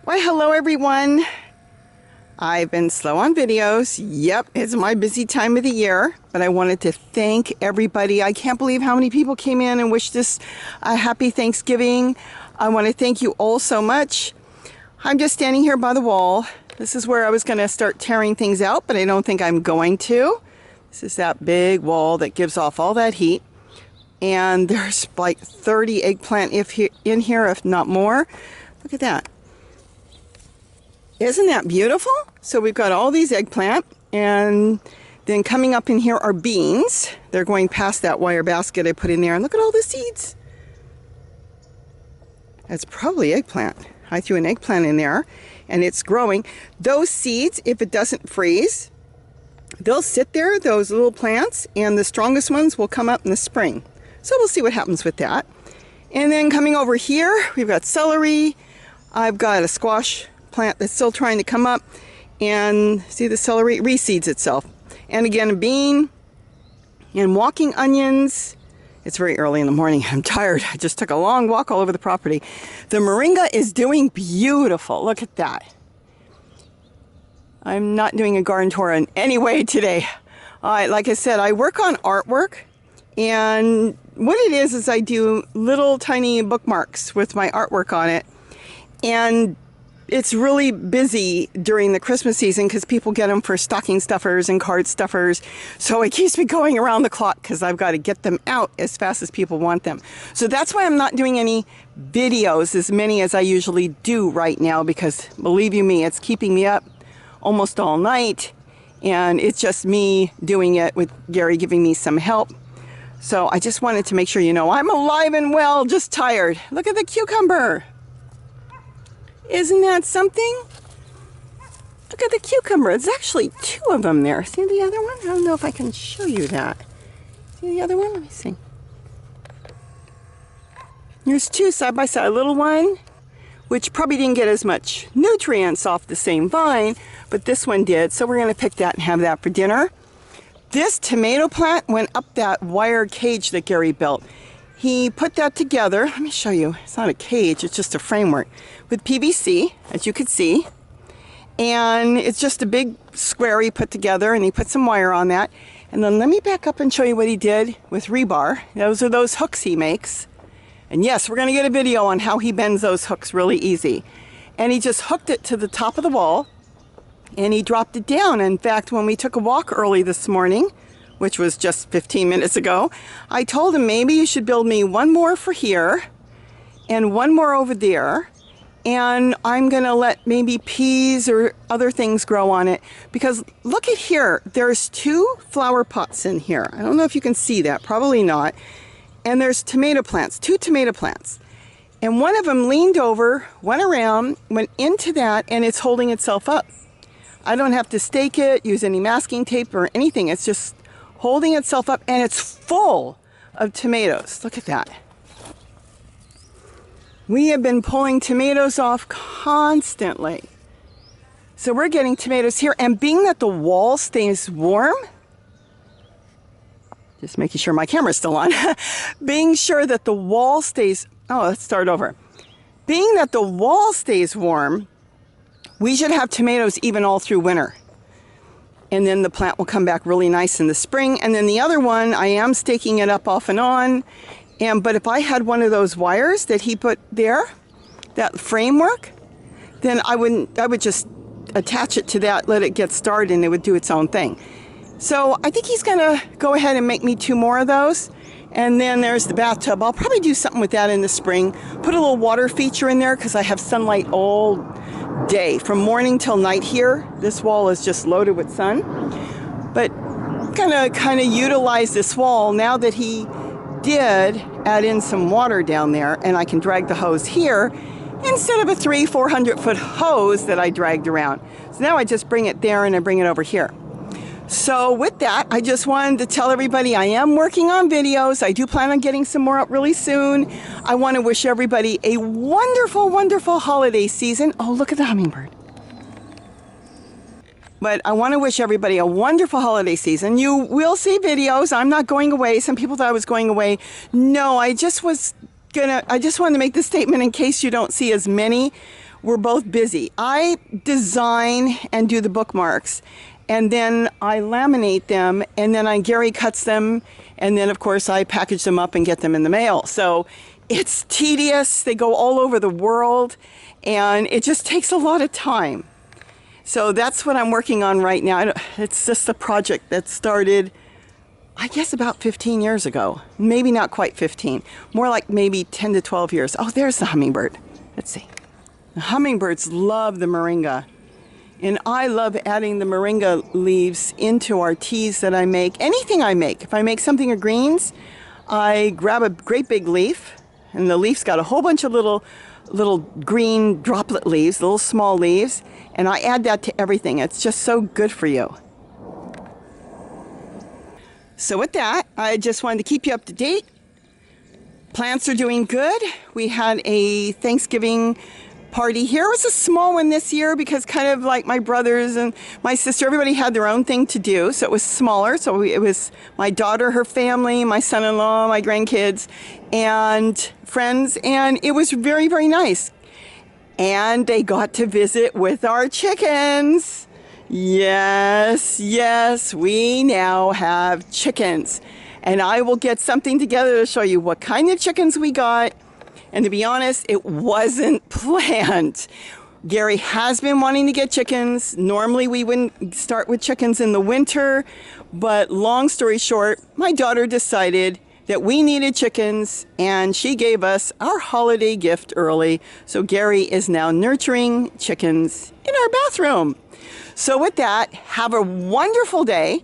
Why, hello everyone. I've been slow on videos. Yep, it's my busy time of the year, but I wanted to thank everybody. I can't believe how many people came in and wished us a happy Thanksgiving. I want to thank you all so much. I'm just standing here by the wall. This is where I was going to start tearing things out, but I don't think I'm going to. This is that big wall that gives off all that heat. And there's like 30 eggplant in here, if not more. Look at that. Isn't that beautiful? So we've got all these eggplant, and then coming up in here are beans. They're going past that wire basket I put in there, and look at all the seeds. That's probably eggplant. I threw an eggplant in there, and it's growing. Those seeds, if it doesn't freeze, they'll sit there, those little plants, and the strongest ones will come up in the spring. So we'll see what happens with that. And then coming over here, we've got celery. I've got a squash plant that's still trying to come up, and see the celery reseeds itself. And again, a bean and walking onions. It's very early in the morning. I'm tired. I just took a long walk all over the property. The moringa is doing beautiful. Look at that. I'm not doing a garden tour in any way today. Like I said, I work on artwork, and what it is I do little tiny bookmarks with my artwork on it, and it's really busy during the Christmas season because people get them for stocking stuffers and card stuffers. So it keeps me going around the clock because I've got to get them out as fast as people want them. So that's why I'm not doing any videos, as many as I usually do right now, because believe you me, it's keeping me up almost all night. And it's just me doing it with Gary giving me some help. So I just wanted to make sure you know I'm alive and well, just tired. Look at the cucumber. Isn't that something? Look at the cucumber. It's actually two of them there. See the other one? I don't know if I can show you that. See the other one? Let me see. There's two side by side. A little one, which probably didn't get as much nutrients off the same vine, but this one did. So we're going to pick that and have that for dinner. This tomato plant went up that wire cage that Gary built. He put that together. Let me show you. It's not a cage, it's just a framework with PVC, as you can see. And it's just a big square he put together, and he put some wire on that. And then let me back up and show you what he did with rebar. Those are those hooks he makes. And yes, we're going to get a video on how he bends those hooks really easy. And he just hooked it to the top of the wall, and he dropped it down. In fact, when we took a walk early this morning, which was just 15 minutes ago, I told him maybe you should build me one more for here and one more over there, and I'm gonna let maybe peas or other things grow on it, because look at here, there's two flower pots in here. I don't know if you can see that, probably not. And there's tomato plants, two tomato plants, and one of them leaned over, went around, went into that, and it's holding itself up. I don't have to stake it, use any masking tape or anything. It's just holding itself up, and it's full of tomatoes. Look at that. We have been pulling tomatoes off constantly. So we're getting tomatoes here, and being that the wall stays warm, just making sure my camera's still on, being sure that the wall stays, let's start over. Being that the wall stays warm, we should have tomatoes even all through winter. And then the plant will come back really nice in the spring. And then the other one, I am staking it up off and on. But if I had one of those wires that he put there, that framework, then I would just attach it to that, let it get started, and it would do its own thing. So I think he's gonna go ahead and make me two more of those. And then there's the bathtub. I'll probably do something with that in the spring. Put a little water feature in there because I have sunlight all day from morning till night here. This wall is just loaded with sun, but gonna kind of utilize this wall now that he did add in some water down there, and I can drag the hose here instead of a 300-400 foot hose that I dragged around. So now I just bring it there and I bring it over here. So with that, I just wanted to tell everybody I am working on videos. I do plan on getting some more up really soon. I want to wish everybody a wonderful, wonderful holiday season. Oh, look at the hummingbird. But I want to wish everybody a wonderful holiday season. You will see videos. I'm not going away. Some people thought I was going away. No, I just wanted to make this statement in case you don't see as many. we're both busy. I design and do the bookmarks, and then I laminate them, and then Gary cuts them, and then of course I package them up and get them in the mail. So it's tedious. They go all over the world, and it just takes a lot of time. So that's what I'm working on right now. It's just a project that started, I guess, about 15 years ago. Maybe not quite 15, more like maybe 10 to 12 years. Oh, there's the hummingbird. Let's see. The hummingbirds love the moringa. And I love adding the moringa leaves into our teas that I make. Anything I make. If I make something of greens, I grab a great big leaf, and the leaf's got a whole bunch of little green droplet leaves, little small leaves, and I add that to everything. It's just so good for you. So with that, I just wanted to keep you up to date. Plants are doing good. We had a Thanksgiving party here. It was a small one this year because kind of like my brothers and my sister, everybody had their own thing to do, so it was smaller. So it was my daughter, her family, my son-in-law, my grandkids, and friends, and it was very, very nice. And they got to visit with our chickens. Yes, yes, we now have chickens. And I will get something together to show you what kind of chickens we got. And to be honest, it wasn't planned. Gary has been wanting to get chickens. Normally we wouldn't start with chickens in the winter, but long story short, my daughter decided that we needed chickens, and she gave us our holiday gift early. So Gary is now nurturing chickens in our bathroom. So with that, have a wonderful day.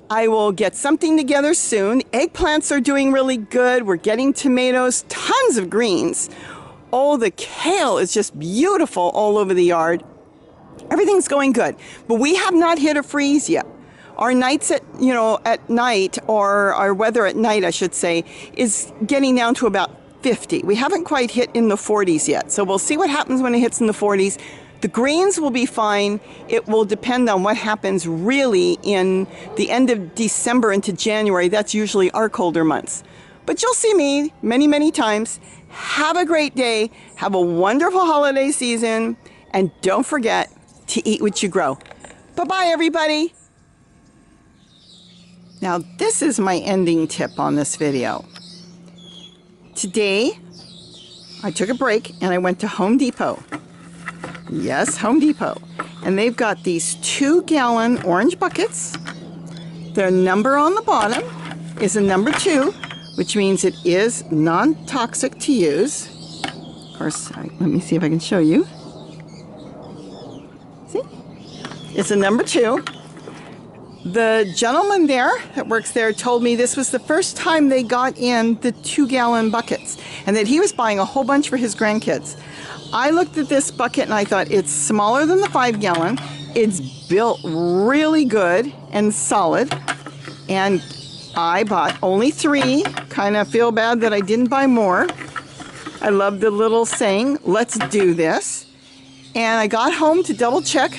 I will get something together soon. Eggplants are doing really good. We're getting tomatoes, tons of greens. Oh, the kale is just beautiful all over the yard. Everything's going good, but we have not hit a freeze yet. Our nights at night, or our weather at night, I should say, is getting down to about 50. We haven't quite hit in the 40s yet, so we'll see what happens when it hits in the 40s. The greens will be fine. It will depend on what happens really in the end of December into January. That's usually our colder months. But you'll see me many, many times. Have a great day. Have a wonderful holiday season. And don't forget to eat what you grow. Bye-bye, everybody. Now, this is my ending tip on this video. Today, I took a break and I went to Home Depot. Yes, Home Depot. And they've got these 2-gallon orange buckets. Their number on the bottom is a number 2, which means it is non-toxic to use. Of course, let me see if I can show you. See? It's a number 2. The gentleman there that works there told me this was the first time they got in the 2-gallon buckets, and that he was buying a whole bunch for his grandkids. I looked at this bucket and I thought it's smaller than the 5-gallon. It's built really good and solid. And I bought only 3. Kind of feel bad that I didn't buy more. I love the little saying, let's do this. And I got home to double check.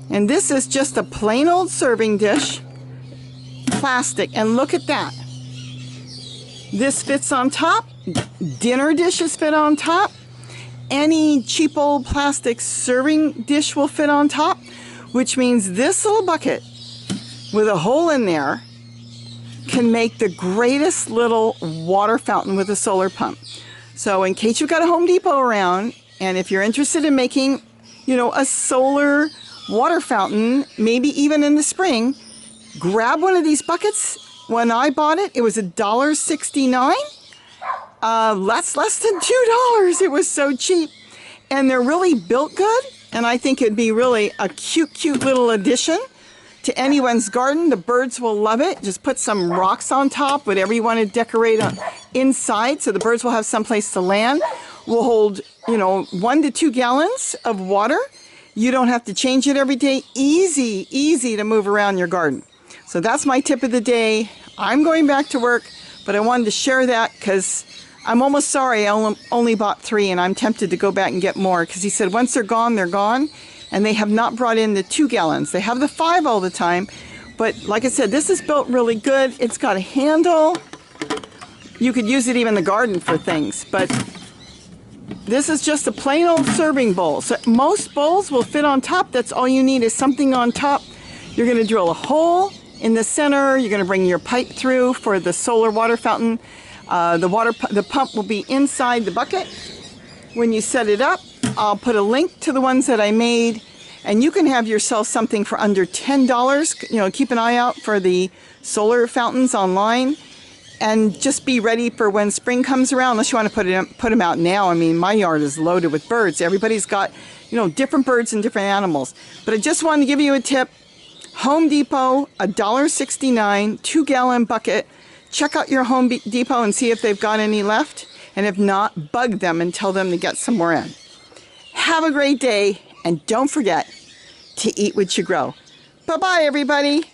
And this is just a plain old serving dish. Plastic. And look at that. This fits on top. Dinner dishes fit on top. Any cheap old plastic serving dish will fit on top, which means this little bucket with a hole in there can make the greatest little water fountain with a solar pump. So in case you've got a Home Depot around, and if you're interested in making, a solar water fountain, maybe even in the spring, grab one of these buckets. When I bought it, it was $1.69. Less than $2. It was so cheap. And they're really built good. And I think it'd be really a cute little addition to anyone's garden. The birds will love it. Just put some rocks on top, whatever you want to decorate inside, so the birds will have someplace to land. Will hold, 1 to 2 gallons of water. You don't have to change it every day. Easy to move around your garden. So that's my tip of the day. I'm going back to work, but I wanted to share that because I'm almost sorry I only bought 3, and I'm tempted to go back and get more, because he said once they're gone, they're gone. And they have not brought in the 2 gallons. They have the 5 all the time. But like I said, this is built really good. It's got a handle. You could use it even in the garden for things. But This is just a plain old serving bowl. So most bowls will fit on top. That's all you need is something on top. You're going to drill a hole in the center. You're going to bring your pipe through for the solar water fountain. The pump will be inside the bucket. When you set it up, I'll put a link to the ones that I made, and you can have yourself something for under $10. You know, keep an eye out for the solar fountains online, and just be ready for when spring comes around, unless you want to put them out now. I mean, my yard is loaded with birds. Everybody's got, you know, different birds and different animals. But I just wanted to give you a tip. Home Depot, $1.69, 2-gallon bucket. Check out your Home Depot and see if they've got any left. And if not, bug them and tell them to get some more in. Have a great day, and don't forget to eat what you grow. Bye-bye, everybody.